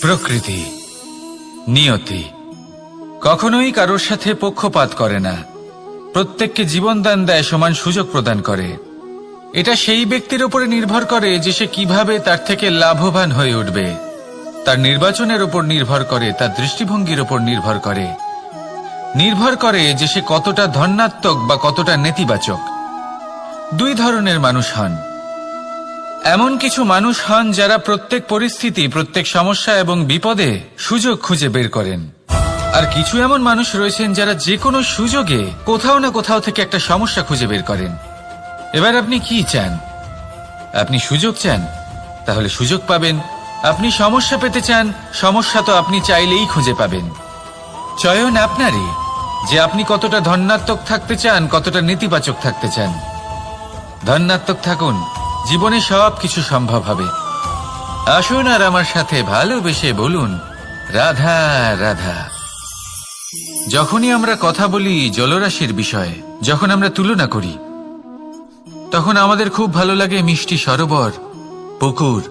প্রকৃতি, নিয়তি কখনোই কারোর সাথে পক্ষপাত করে না। প্রত্যেককে জীবনদান দেয়, সমান সুযোগ প্রদান করে। এটা সেই ব্যক্তির উপরে নির্ভর করে যে সে কিভাবে তার থেকে লাভবান হয়ে উঠবে। তার নির্বাচনের উপর নির্ভর করে, তার দৃষ্টিভঙ্গির উপর নির্ভর করে যে সে কতটা ধনাত্মক বা কতটা নেতিবাচক। দুই ধরনের মানুষ হন। এমন কিছু মানুষ হন যারা প্রত্যেক পরিস্থিতি, প্রত্যেক সমস্যা এবং বিপদে সুযোগ খুঁজে বের করেন। আর কিছু এমন মানুষ রয়েছেন যারা যে কোনো সুযোগে কোথাও না কোথাও থেকে একটা সমস্যা খুঁজে বের করেন। এবার আপনি কি চান? আপনি সুযোগ চান, তাহলে সুযোগ পাবেন। আপনি সমস্যা পেতে চান, সমস্যা তো আপনি চাইলেই খুঁজে পাবেন। চয়ন আপনারই, যে আপনি কতটা ধনাত্মক থাকতে চান, কতটা নেতিবাচক থাকতে চান। ধনাত্মক থাকুন, জীবনে সব কিছু সম্ভব হবে। আসুন আর আমার সাথে ভালোবেসে বলুন রাধা রাধা। যখনই আমরা কথা বলি জলরাশির বিষয়ে, যখন আমরা তুলনা করি, তখন আমাদের খুব ভালো লাগে মিষ্টি সরোবর, পুকুর,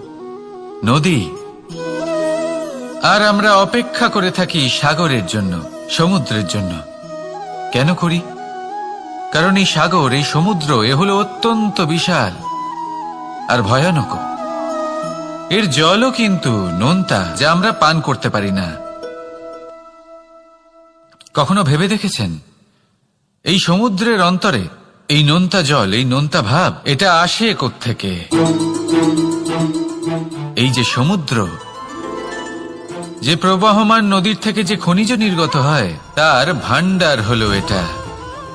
নদী। আর আমরা অপেক্ষা করে থাকি সাগরের জন্য, সমুদ্রের জন্য। কেন করি? কারণ এই সাগর, এই সমুদ্র, এ হলো অত্যন্ত বিশাল আর ভয়ানক। এর জলও কিন্তু নোনতা, যা আমরা পান করতে পারি না। কখনো ভেবে দেখেছেন এই সমুদ্রের অন্তরে এই নোনতা জল, এই নোনতা ভাব, এটা আসে কোত্থেকে? এই যে সমুদ্র, যে প্রবাহমান নদীর থেকে যে খনিজ নির্গত হয়, তার ভান্ডার হলো এটা।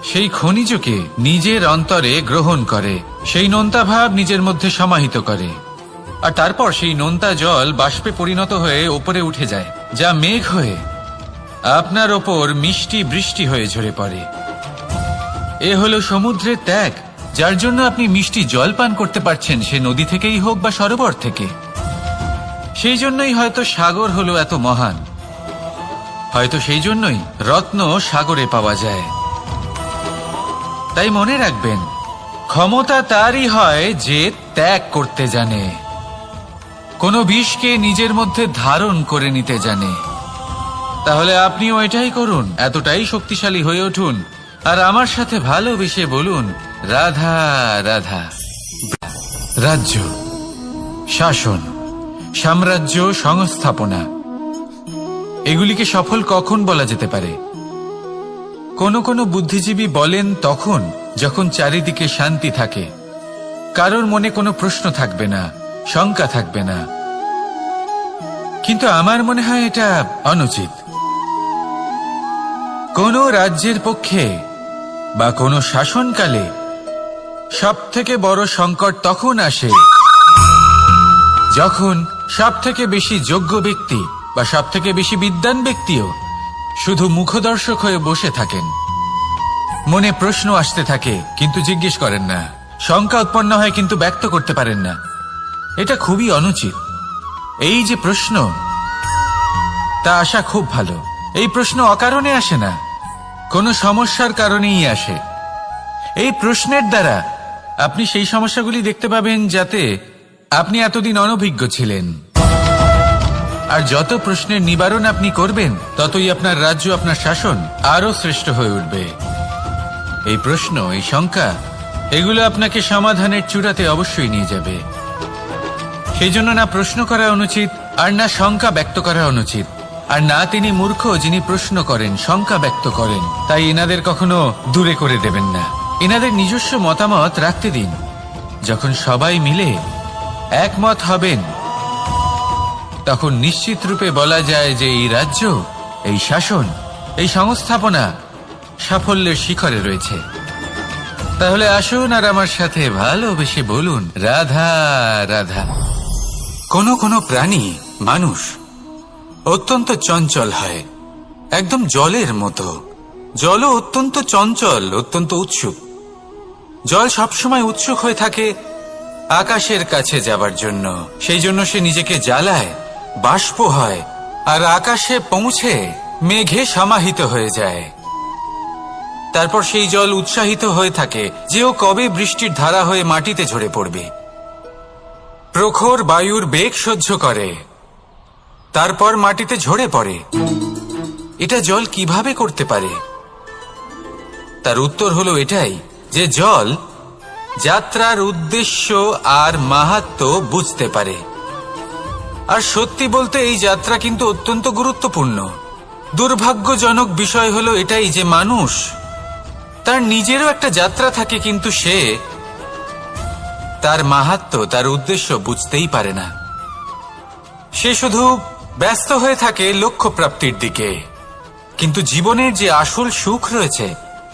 সেই খনিজকে নিজের অন্তরে গ্রহণ করে, সেই নোনতা ভাব নিজের মধ্যে সমাহিত করে, আর তারপর সেই নোনতা জল বাষ্পে পরিণত হয়ে ওপরে উঠে যায়, যা মেঘ হয়ে আপনার ওপর মিষ্টি বৃষ্টি হয়ে ঝরে পড়ে। এ হলো সমুদ্রের ত্যাগ, যার জন্য আপনি মিষ্টি জল পান করতে পারছেন, সে নদী থেকেই হোক বা সরোবর থেকে। সেই জন্যই হয়তো সাগর হলো এত মহান, হয়তো সেই জন্যই রত্ন সাগরে পাওয়া যায়। তাই মনে রাখবেন, ক্ষমতা তারই হয় যে ত্যাগ করতে জানে, কোনো বিষকে নিজের মধ্যে ধারণ করে নিতে জানে। তাহলে আপনিও এটাই করুন, এতটাই শক্তিশালী হয়ে উঠুন, আর আমার সাথে ভালোবেসে বলুন রাধা রাধা। রাজ্য, শাসন, সাম্রাজ্য, সংস্থাপনা, এগুলিকে সফল কখন বলা যেতে পারে? কোনো বুদ্ধিজীবী বলেন তখন যখন চারিদিকে শান্তি থাকে, কারোর মনে কোনো প্রশ্ন থাকবে না, শঙ্কা থাকবে না। কিন্তু আমার মনে হয় এটা অনুচিত। কোন রাজ্যের পক্ষে বা কোন শাসনকালে সবথেকে বড় সংকট তখন আসে যখন সবথেকে বেশি যোগ্য ব্যক্তি বা সবথেকে বেশি বিদ্বান ব্যক্তিও শুধু মুখদর্শক হয়ে বসে থাকেন। মনে প্রশ্ন আসতে থাকে কিন্তু জিজ্ঞেস করেন না, শঙ্কা উৎপন্ন হয় কিন্তু ব্যক্ত করতে পারেন না। এটা খুবই অনুচিত। এই যে প্রশ্ন, তা আসা খুব ভালো। এই প্রশ্ন অকারণে আসে না, কোনো সমস্যার কারণেই আসে। এই প্রশ্নের দ্বারা আপনি সেই সমস্যাগুলি দেখতে পাবেন যাতে আপনি এতদিন অনভিজ্ঞ ছিলেন। আর যত প্রশ্নের নিবারণ আপনি করবেন, ততই আপনার রাজ্য, আপনার শাসন আরো শ্রেষ্ঠ হয়ে উঠবে। এই প্রশ্ন, এই শঙ্কা, এগুলো আপনাকে সমাধানের চূড়াতে অবশ্যই নিয়ে যাবে। সেই জন্য না প্রশ্ন করা অনুচিত, আর না শঙ্কা ব্যক্ত করা অনুচিত, আর না তিনি মূর্খ যিনি প্রশ্ন করেন, শঙ্কা ব্যক্ত করেন। তাই এনাদের কখনো দূরে করে দেবেন না, এনাদের নিজস্ব মতামত রাখতে দিন। যখন সবাই মিলে একমত হবেন, তখন নিশ্চিত রূপে বলা যায় যে এই রাজ্য, এই শাসন, এই সংস্থাপনা সাফল্যের শিখরে রয়েছে। তাহলে আসুন আর আমার সাথে ভালোবেসে বলুন রাধা রাধা। কোনো প্রাণী, মানুষ অত্যন্ত চঞ্চল হয়, একদম জলের মতো। জলও অত্যন্ত চঞ্চল, অত্যন্ত উৎসুক। জল সবসময় উৎসুক হয়ে থাকে আকাশের কাছে যাবার জন্য। সেই জন্য সে নিজেকে জ্বালায়, বাষ্প হয়, আর আকাশে পৌঁছে মেঘে সমাহিত হয়ে যায়। তারপর সেই জল উৎসাহিত হয়ে থাকে যে ও কবে বৃষ্টির ধারা হয়ে মাটিতে ঝরে পড়বে। প্রখর বায়ুর বেগ সহ্য করে, তারপর মাটিতে ঝরে পড়ে। এটা জল কিভাবে করতে পারে? তার উত্তর হলো এটাই যে জল যাত্রার উদ্দেশ্য আর মাহাত্ম্য বুঝতে পারে। আর সত্যি বলতে এই যাত্রা কিন্তু অত্যন্ত গুরুত্বপূর্ণ। দুর্ভাগ্যজনক বিষয় হলো এটাই যে মানুষ তার নিজেরও একটা যাত্রা থাকে, কিন্তু সে তার মাহাত্ম্য, তার উদ্দেশ্য বুঝতেই পারে না। সে শুধু ব্যস্ত হয়ে থাকে লক্ষ্য প্রাপ্তির দিকে, কিন্তু জীবনের যে আসল সুখ রয়েছে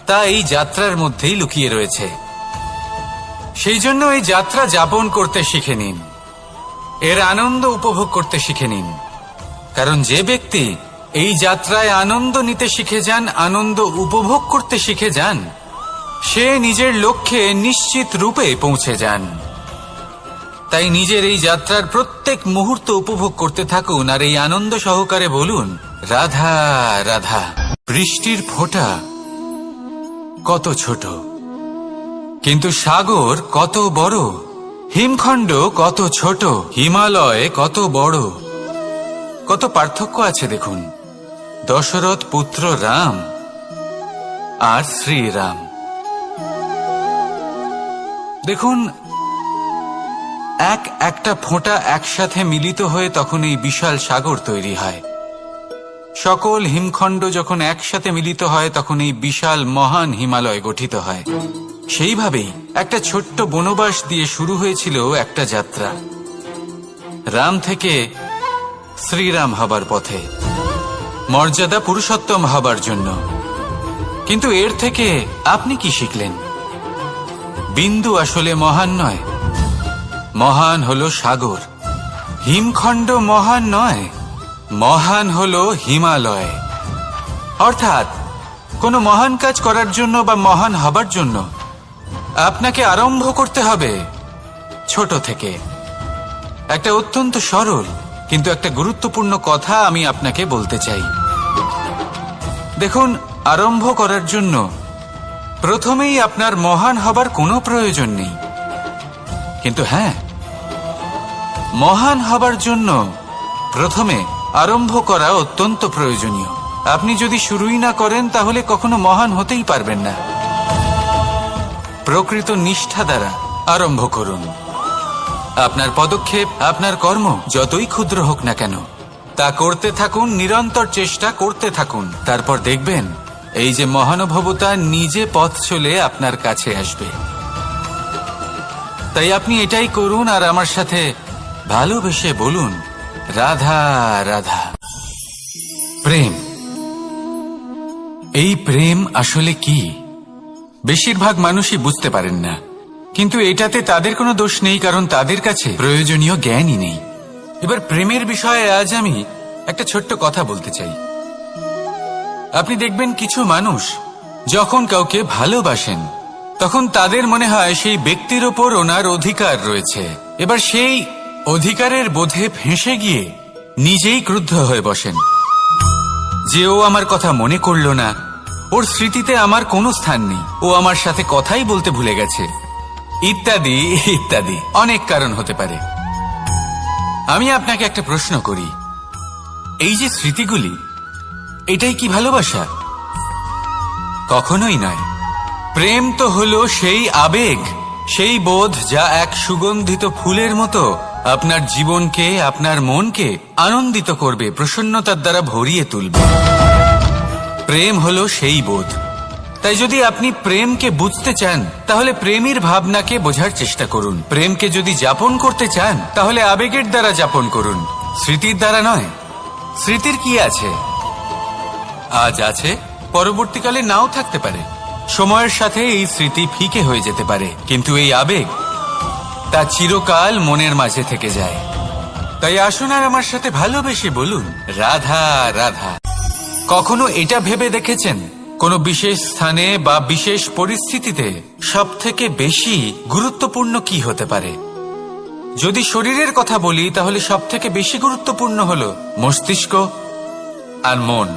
তা এই যাত্রার মধ্যেই লুকিয়ে রয়েছে। সেই জন্য এই যাত্রা যাপন করতে শিখে নিন, এর আনন্দ উপভোগ করতে শিখে নিন। কারণ যে ব্যক্তি এই যাত্রায় আনন্দ নিতে শিখে যান, আনন্দ উপভোগ করতে শিখে যান, সে নিজের লক্ষ্যে নিশ্চিত রূপে পৌঁছে যান। তাই নিজের এই যাত্রার প্রত্যেক মুহূর্ত উপভোগ করতে থাকুন আর এই আনন্দ সহকারে বলুন, রাধা রাধা। বৃষ্টির ফোঁটা কত ছোট, কিন্তু সাগর কত বড়। হিমখণ্ড কত ছোট, হিমালয় কত বড়। কত পার্থক্য আছে দেখুন, দশরথ পুত্র রাম আর শ্রীরাম। দেখুন, একটা ফোঁটা একসাথে মিলিত হয়ে তখন এই বিশাল সাগর তৈরি হয়। সকল হিমখণ্ড যখন একসাথে মিলিত হয় তখন এই বিশাল মহান হিমালয় গঠিত হয়। সেইভাবেই একটা ছোট্ট বনবাস দিয়ে শুরু হয়েছিল একটা যাত্রা, রাম থেকে শ্রীরাম হবার পথে, মর্যাদা পুরুষোত্তম হবার জন্য। কিন্তু এর থেকে আপনি কি শিখলেন? বিন্দু আসলে মহান নয়, মহান হলো সাগর। হিমখণ্ড মহান নয়, মহান হলো হিমালয়। অর্থাৎ কোনো মহান কাজ করার জন্য বা মহান হবার জন্য আপনাকে আরম্ভ করতে হবে ছোট থেকে। একটা অত্যন্ত সরল কিন্তু একটা গুরুত্বপূর্ণ কথা আমি আপনাকে বলতে চাই। দেখুন, আরম্ভ করার জন্য প্রথমেই আপনার মহান হবার কোনো প্রয়োজন নেই, কিন্তু হ্যাঁ, মহান হবার জন্য প্রথমে আরম্ভ করা অত্যন্ত প্রয়োজনীয়। আপনি যদি শুরুই না করেন তাহলে কখনো মহান হতেই পারবেন না। প্রকৃত নিষ্ঠা দ্বারা আরম্ভ করুন। আপনার পদক্ষেপ, আপনার কর্ম যতই ক্ষুদ্র হোক না কেন, তা করতে থাকুন, নিরন্তর চেষ্টা করতে থাকুন। তারপর দেখবেন এই যে মহানুভবতা নিজে পথ চলে আপনার কাছে আসবে। তাই আপনি এটাই করুন আর আমার সাথে ভালোবেসে বলুন, রাধা রাধা। প্রেম, এই প্রেম আসলে কি? বেশিরভাগ মানুষই বুঝতে পারেন না, কিন্তু এটাতে তাদের কোনো দোষ নেই, কারণ তাদের কাছে প্রয়োজনীয় জ্ঞানই নেই। এবার প্রেমের বিষয়ে আজ আমি একটা ছোট্ট কথা বলতে চাই। আপনি দেখবেন কিছু মানুষ যখন কাউকে ভালোবাসেন তখন তাদের মনে হয় সেই ব্যক্তির ওপর ওনার অধিকার রয়েছে। এবার সেই অধিকারের বোধে ফেঁসে গিয়ে নিজেই ক্রুদ্ধ হয়ে বসেন যে ও আমার কথা মনে করল না, ওর স্মৃতিতে আমার কোনো স্থান নেই, ও আমার সাথে কথাই বলতে ভুলে গেছে, ইত্যাদি ইত্যাদি অনেক কারণ হতে পারে। আমি আপনাকে একটা প্রশ্ন করি, এই যে স্মৃতিগুলি, এটাই কি ভালোবাসা? কখনোই নয়। প্রেম তো হলো সেই আবেগ, সেই বোধ যা এক সুগন্ধিত ফুলের মতো আপনার জীবনকে, আপনার মনকে আনন্দিত করবে, প্রসন্নতার দ্বারা ভরিয়ে তুলবে। প্রেম হলো সেই বোধ। তাই যদি আপনি প্রেমকে বুঝতে চান তাহলে প্রেমের ভাবনাকে বোঝার চেষ্টা করুন। প্রেমকে যদি যাপন করতে চান তাহলে আবেগের দ্বারা যাপন করুন, স্মৃতির দ্বারা নয়। স্মৃতির কি আছে? আজ আছে, পরবর্তীকালে নাও থাকতে পারে। সময়ের সাথে এই স্মৃতি ফিকে হয়ে যেতে পারে, কিন্তু এই আবেগ তা চিরকাল মনের মাঝে থেকে যায়। তাই আসুন আর আমার সাথে ভালোবেসে বলুন, রাধা রাধা। কখনো এটা ভেবে দেখেছেন কোনো বিশেষ স্থানে বা বিশেষ পরিস্থিতিতে সবথেকে বেশি গুরুত্বপূর্ণ কি হতে পারে? যদি শরীরের কথা বলি তাহলে সবথেকে বেশি গুরুত্বপূর্ণ হলো মস্তিষ্ক আর মন।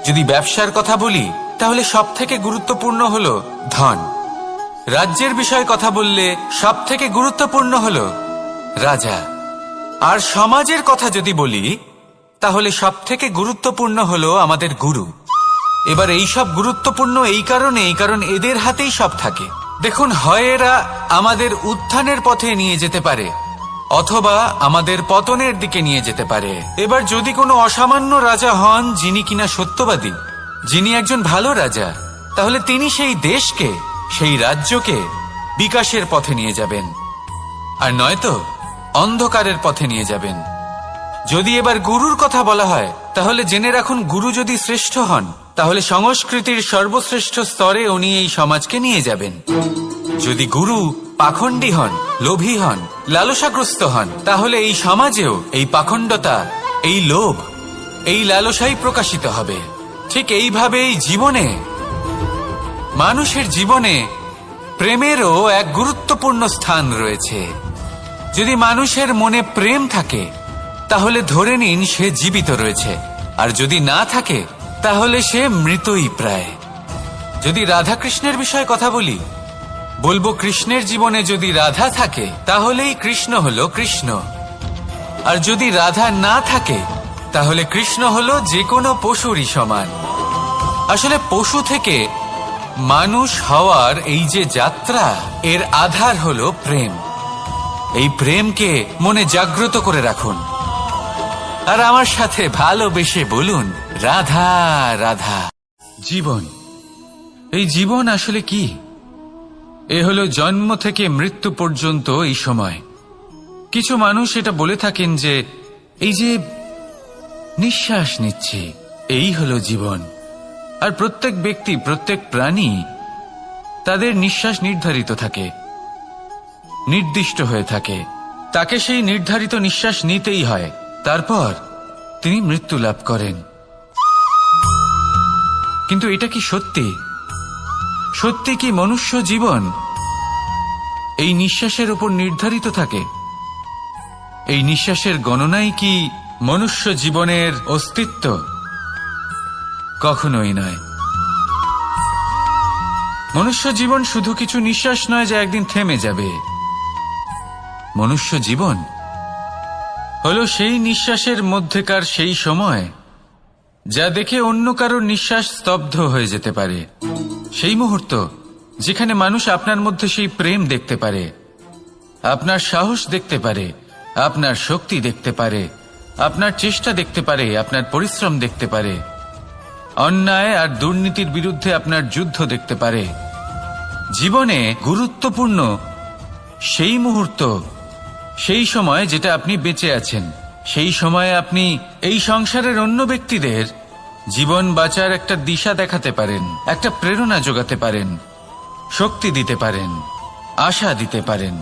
যদি ব্যবসার কথা বলি তাহলে সবথেকে গুরুত্বপূর্ণ হলো ধন। রাজ্যের বিষয়ে কথা বললে সবথেকে গুরুত্বপূর্ণ হলো রাজা। আর সমাজের কথা যদি বলি, তাহলে সবথেকে গুরুত্বপূর্ণ হলো আমাদের গুরু। এবার এই সব গুরুত্বপূর্ণ কারণ এদের হাতেই সব থাকে। দেখুন, হয় এরা আমাদের উত্থানের পথে নিয়ে যেতে পারে অথবা আমাদের পতনের দিকে নিয়ে যেতে পারে। এবার যদি কোনো অসামান্য রাজা হন যিনি কিনা সত্যবাদী, যিনি একজন ভালো রাজা, তাহলে তিনি সেই দেশকে, সেই রাজ্যকে বিকাশের পথে নিয়ে যাবেন, আর নয়তো অন্ধকারের পথে নিয়ে যাবেন। যদি এবার গুরুর কথা বলা হয়, তাহলে জেনে রাখুন, গুরু যদি শ্রেষ্ঠ হন, তাহলে সংস্কৃতির সর্বশ্রেষ্ঠ স্তরে উনি এই সমাজকে নিয়ে যাবেন। যদি গুরু পাখণ্ডী হন, লোভী হন, লালসাগ্রস্ত হন, তাহলে এই সমাজেও এই পাখণ্ডতা, এই লোভ, এই লালসাই প্রকাশিত হবে। ঠিক এইভাবেই জীবনে, মানুষের জীবনে প্রেমেরও এক গুরুত্বপূর্ণ স্থান রয়েছে। যদি মানুষের মনে প্রেম থাকে, তাহলে ধরে নিন সে জীবিত রয়েছে, আর যদি না থাকে তাহলে সে মৃতই প্রায়। যদি রাধা কৃষ্ণের বিষয়ে কথা বলি, বলবো কৃষ্ণের জীবনে যদি রাধা থাকে, তাহলেই কৃষ্ণ হলো কৃষ্ণ। আর যদি রাধা না থাকে, তাহলে কৃষ্ণ হলো যে কোনো পশুরই সমান। আসলে পশু থেকে মানুষ হওয়ার এই যে যাত্রা, এর আধার হলো প্রেম। এই প্রেমকে মনে জাগ্রত করে রাখুন, আর আমার সাথে ভালোবেসে বলুন, রাধা রাধা। জীবন, এই জীবন আসলে কি? এ হলো জন্ম থেকে মৃত্যু পর্যন্ত এই সময়। কিছু মানুষ এটা বলে থাকেন যে এই যে নিঃশ্বাস নিচ্ছি, এই হলো জীবন। আর প্রত্যেক ব্যক্তি, প্রত্যেক প্রাণী, তাদের নিঃশ্বাস নির্ধারিত থাকে, নির্দিষ্ট হয়ে থাকে। তাকে সেই নির্ধারিত নিঃশ্বাস নিতেই হয়, তারপর তিনি মৃত্যু লাভ করেন। কিন্তু এটা কি সত্যি? সত্যি কি মনুষ্য জীবন এই নিঃশ্বাসের উপর নির্ধারিত থাকে? এই নিঃশ্বাসের গণনাই কি মনুষ্য জীবনের অস্তিত্ব? কখনোই নয়। মনুষ্য জীবন শুধু কিছু নিঃশ্বাস নয় যা একদিন থেমে যাবে। মনুষ্য জীবন হলো সেই নিঃশ্বাসের মধ্যেকার সেই সময় যা দেখে অন্য কারোর নিঃশ্বাস স্তব্ধ হয়ে যেতে পারে। সেই মুহূর্ত যেখানে মানুষ আপনার মধ্যে সেই প্রেম দেখতে পারে, আপনার সাহস দেখতে পারে, আপনার শক্তি দেখতে পারে, আপনার চেষ্টা দেখতে পারে, আপনার পরিশ্রম দেখতে পারে, অন্যায় আর দুর্নীতির বিরুদ্ধে আপনার যুদ্ধ দেখতে পারে। জীবনে গুরুত্বপূর্ণ সেই মুহূর্ত, সেই সময় যেটা আপনি বেঁচে আছেন। সেই সময়ে আপনি এই সংসারের অন্য ব্যক্তিদের জীবন বাঁচার একটা দিশা দেখাতে পারেন, একটা প্রেরণা যোগাতে পারেন, শক্তি দিতে পারেন, আশা দিতে পারেন।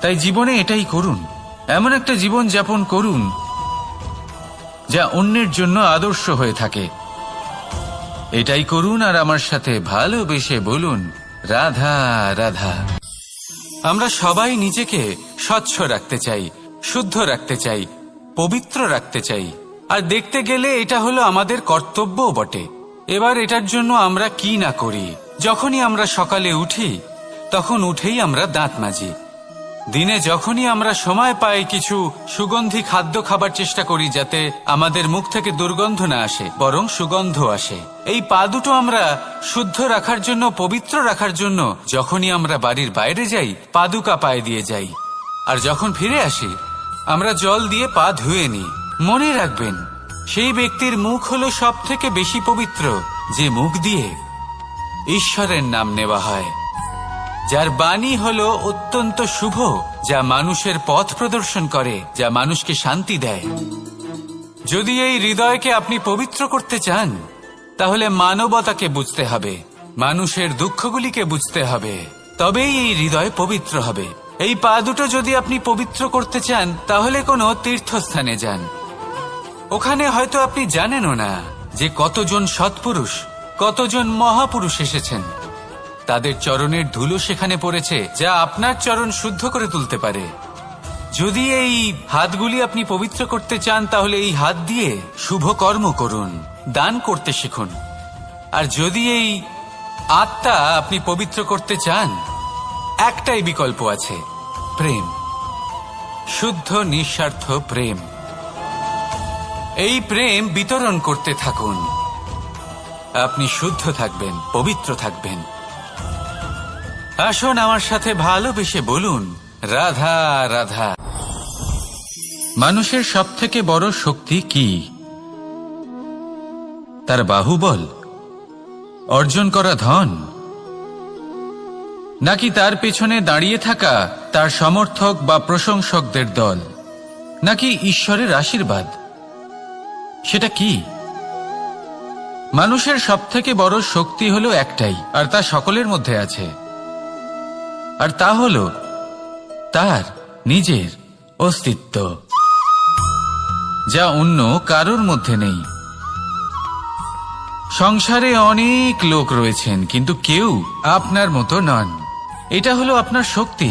তাই জীবনে এটাই করুন, এমন একটা জীবন যাপন করুন যা অন্যের জন্য আদর্শ হয়ে থাকে। এটাই করুন, আর আমার সাথে ভালোবেসে বলুন, রাধা রাধা। আমরা সবাই নিজেকে স্বচ্ছ রাখতে চাই, শুদ্ধ রাখতে চাই, পবিত্র রাখতে চাই, আর দেখতে গেলে এটা হলো আমাদের কর্তব্যও বটে। এবার এটার জন্য আমরা কি না করি। যখনই আমরা সকালে উঠি, তখন উঠেই আমরা দাঁত মাজি। দিনে যখনই আমরা সময় পাই, কিছু সুগন্ধি খাদ্য খাবার চেষ্টা করি, যাতে আমাদের মুখ থেকে দুর্গন্ধ না আসে, বরং সুগন্ধ আসে। এই পা দুটো আমরা শুদ্ধ রাখার জন্য, পবিত্র রাখার জন্য যখনই আমরা বাড়ির বাইরে যাই, পাদুকা পায়ে দিয়ে যাই, আর যখন ফিরে আসি আমরা জল দিয়ে পা ধুয়ে নিই। মনে রাখবেন, সেই ব্যক্তির মুখ হলো সব থেকে বেশি পবিত্র যে মুখ দিয়ে ঈশ্বরের নাম নেওয়া হয়, যার বাণী হলো অত্যন্ত শুভ, যা মানুষের পথ প্রদর্শন করে, যা মানুষকে শান্তি দেয়। যদি এই হৃদয়কে আপনি পবিত্র করতে চান, তাহলে মানবতাকে বুঝতে হবে, মানুষের দুঃখগুলিকে বুঝতে হবে, তবেই এই হৃদয় পবিত্র হবে। এই পা দুটো যদি আপনি পবিত্র করতে চান, তাহলে কোনো তীর্থস্থানে যান। ওখানে হয়তো আপনি জানেনও না যে কতজন সৎপুরুষ, কতজন মহাপুরুষ এসেছেন। তাদের চরণের ধুলো সেখানে পড়েছে, যা আপনার চরণ শুদ্ধ করে তুলতে পারে। যদি এই হাতগুলি আপনি পবিত্র করতে চান, তাহলে এই হাত দিয়ে শুভ কর্ম করুন, দান করতে শিখুন। আর যদি এই আত্মা আপনি পবিত্র করতে চান, একটাই বিকল্প আছে, প্রেম। শুদ্ধ নিঃস্বার্থ প্রেম। এই প্রেম বিতরণ করতে থাকুন। আপনি শুদ্ধ থাকবেন, পবিত্র থাকবেন। আসুন আমার সাথে ভালোবেসে বলুন, রাধা রাধা। মানুষের সবথেকে বড় শক্তি কি? তার বাহুবল, অর্জন করা ধন, নাকি তার পেছনে দাঁড়িয়ে থাকা তার সমর্থক বা প্রশংসকদের দল, নাকি ঈশ্বরের আশীর্বাদ? সেটা কি? মানুষের সবথেকে বড় শক্তি হলো একটাই, আর তা সকলের মধ্যে আছে, আর তা হলো তার নিজের অস্তিত্ব, যা অন্য কারোর মধ্যে নেই। সংসারে অনেক লোক রয়েছেন, কিন্তু কেউ আপনার মতো নন। এটা হলো আপনার শক্তি,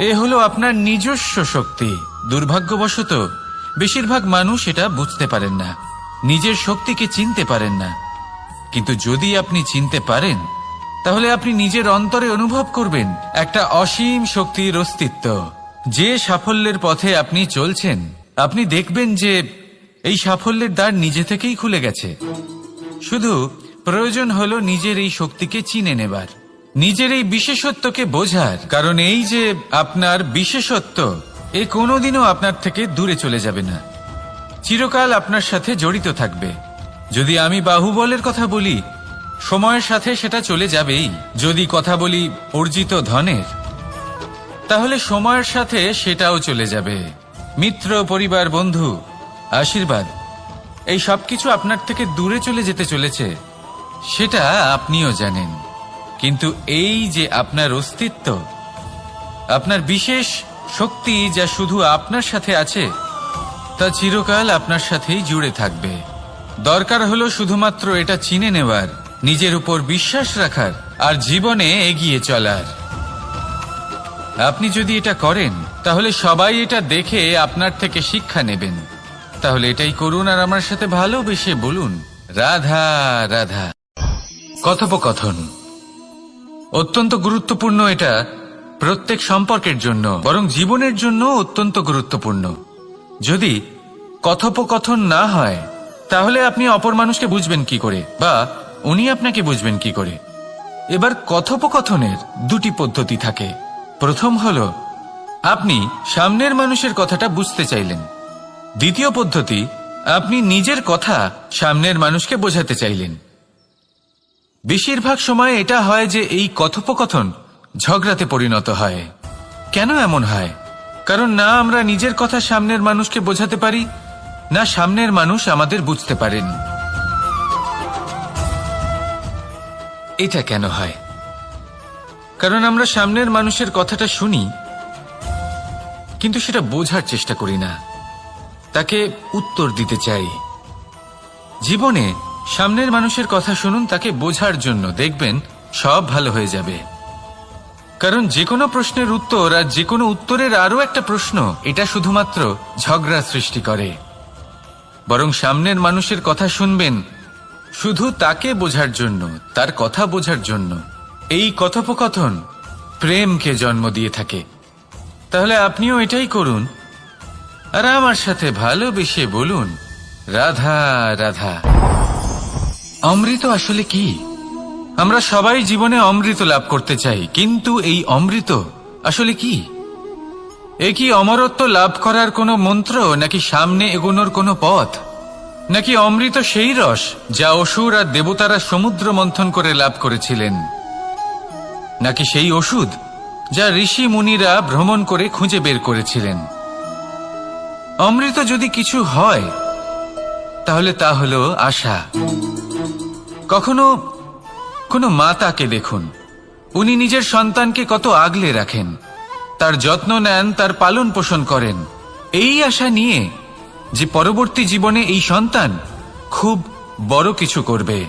এ হলো আপনার নিজস্ব শক্তি। দুর্ভাগ্যবশত বেশিরভাগ মানুষ এটা বুঝতে পারেন না, নিজের শক্তিকে চিনতে পারেন না। কিন্তু যদি আপনি চিনতে পারেন, তাহলে আপনি নিজের অন্তরে অনুভব করবেন একটা অসীম শক্তির অস্তিত্ব। যে সাফল্যের পথে আপনি চলছেন, আপনি দেখবেন যে এই সাফল্যের দ্বার নিজে থেকেই খুলে গেছে। শুধু প্রয়োজন হলো নিজের এই শক্তিকে চিনে নেবার, নিজের এই বিশেষত্বকে বোঝার। কারণ এই যে আপনার বিশেষত্ব, এ কোনোদিনও আপনার থেকে দূরে চলে যাবে না, চিরকাল আপনার সাথে জড়িত থাকবে। যদি আমি বাহুবলের কথা বলি, সময়ের সাথে সেটা চলে যাবেই। যদি কথা বলি অর্জিত ধনের, তাহলে সময়ের সাথে সেটাও চলে যাবে। মিত্র, পরিবার, বন্ধু, আশীর্বাদ, এই সবকিছু আপনার থেকে দূরে চলে যেতে চলেছে, সেটা আপনিও জানেন। কিন্তু এই যে আপনার অস্তিত্ব, আপনার বিশেষ শক্তি যা শুধু আপনার সাথে আছে, তা চিরকাল আপনার সাথেই জুড়ে থাকবে। দরকার হলো শুধুমাত্র এটা চিনে নেওয়ার, নিজের উপর বিশ্বাস রাখার, আর জীবনে এগিয়ে চলার। আপনি যদি এটা করেন, তাহলে সবাই এটা দেখে আপনার থেকে শিক্ষা নেবেন। তাহলে এটাই করুন, আর আমার সাথে ভালোবেসে বলুন, রাধা রাধা। কথোপকথন অত্যন্ত গুরুত্বপূর্ণ। এটা প্রত্যেক সম্পর্কের জন্য, বরং জীবনের জন্য অত্যন্ত গুরুত্বপূর্ণ। যদি কথোপকথন না হয়, তাহলে আপনি অপর মানুষকে বুঝবেন কি করে, বা উনি আপনাকে বুঝবেন কি করে? এবার কথোপকথনের দুটি পদ্ধতি থাকে। প্রথম হলো আপনি সামনের মানুষের কথাটা বুঝতে চাইলেন। দ্বিতীয় পদ্ধতি, আপনি নিজের কথা সামনের মানুষকে বোঝাতে চাইলেন। বেশিরভাগ সময় এটা হয় যে এই কথোপকথন ঝগড়াতে পরিণত হয়। কেন এমন হয়? কারণ না আমরা নিজের কথা সামনের মানুষকে বোঝাতে পারি, না সামনের মানুষ আমাদের বুঝতে পারেন। এটা কেন হয়? কারণ আমরা সামনের মানুষের কথাটা শুনি, কিন্তু সেটা বোঝার চেষ্টা করি না, তাকে উত্তর দিতে চাই। জীবনে সামনের মানুষের কথা শুনুন তাকে বোঝার জন্য, দেখবেন সব ভালো হয়ে যাবে। কারণ যে কোনো প্রশ্নের উত্তর আর যে কোনো উত্তরের আরো একটা প্রশ্ন, এটা শুধুমাত্র ঝগড়া সৃষ্টি করে। বরং সামনের মানুষের কথা শুনবেন শুধু তাকে বোঝার জন্য, তার কথা বোঝার জন্য। এই কথোপকথন প্রেমকে জন্ম দিয়ে থাকে। তাহলে আপনিও এটাই করুন, আর আমার সাথে ভালোবেসে বলুন, রাধা রাধা। অমৃত আসলে কি? আমরা সবাই জীবনে অমৃত লাভ করতে চাই, কিন্তু এই অমৃত আসলে কি? এ কি অমরত্ব লাভ করার কোনো মন্ত্র, নাকি সামনে এগোনোর কোনো পথ? নাকি অমৃত সেই রস যা অসুর আর দেবতারা সমুদ্র মন্থন করে লাভ করেছিলেন? নাকি সেই ওষুধ যা ঋষি মুনিরা ভ্রমণ করে খুঁজে বের করেছিলেন? অমৃত যদি কিছু হয়, তাহলে তা হলো আশা। কখনো কোনো মাতাকে দেখুন, উনি নিজের সন্তানকে কত আগলে রাখেন, তার যত্ন নেন, তার পালন পোষণ করেন, এই আশা নিয়ে যে পরবর্তী জীবনে এই সন্তান খুব বড় কিছু করবে,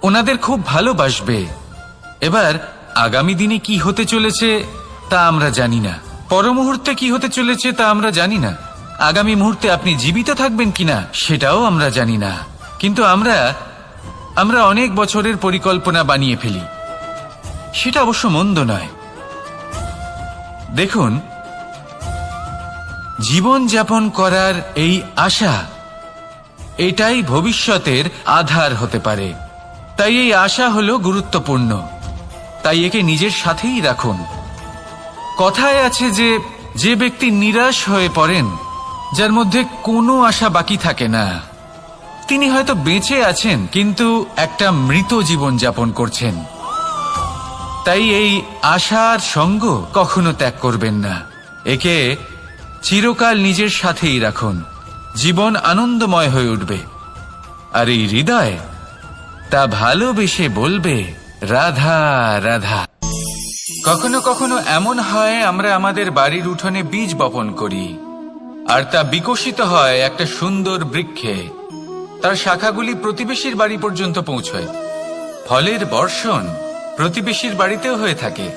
ওনাদের খুব ভালোবাসবে। এবার আগামী দিনে কি হতে চলেছে তা আমরা জানি না, পর মুহূর্তে কি হতে চলেছে তা আমরা জানি না, আগামী মুহূর্তে আপনি জীবিত থাকবেন কিনা সেটাও আমরা জানি না। কিন্তু আমরা অনেক বছরের পরিকল্পনা বানিয়ে ফেলি, সেটা অবশ্য মন্দ নয়। দেখুন, জীবন যাপন করার এই আশা, এটাই ভবিষ্যতের আধার হতে পারে। তাই এই আশা হলো গুরুত্বপূর্ণ, তাই একে নিজের সাথেই রাখুন। কথায় আছে যে যে ব্যক্তি নিরাশ হয়ে পড়েন, যার মধ্যে কোনো আশা বাকি থাকে না, তিনি হয়তো বেঁচে আছেন কিন্তু একটা মৃত জীবন যাপন করছেন। তাই এই আশার সঙ্গ কখনো ত্যাগ করবেন না, একে চিরকাল নিজের সাথেই রাখুন। জীবন আনন্দময় হয়ে উঠবে, আর এই হৃদয় তা ভালোবেসে বলবে রাধা রাধা। কখনো কখনো এমন হয় আমরা আমাদের বাড়ির উঠোনে বীজ বপন করি, আর তা বিকশিত হয় একটা সুন্দর বৃক্ষে। তার শাখাগুলি প্রতিবেশীর বাড়ি পর্যন্ত পৌঁছয়। ফলের বর্ষণ প্রতিবেশীর বাড়িতেও হয়ে থাকে।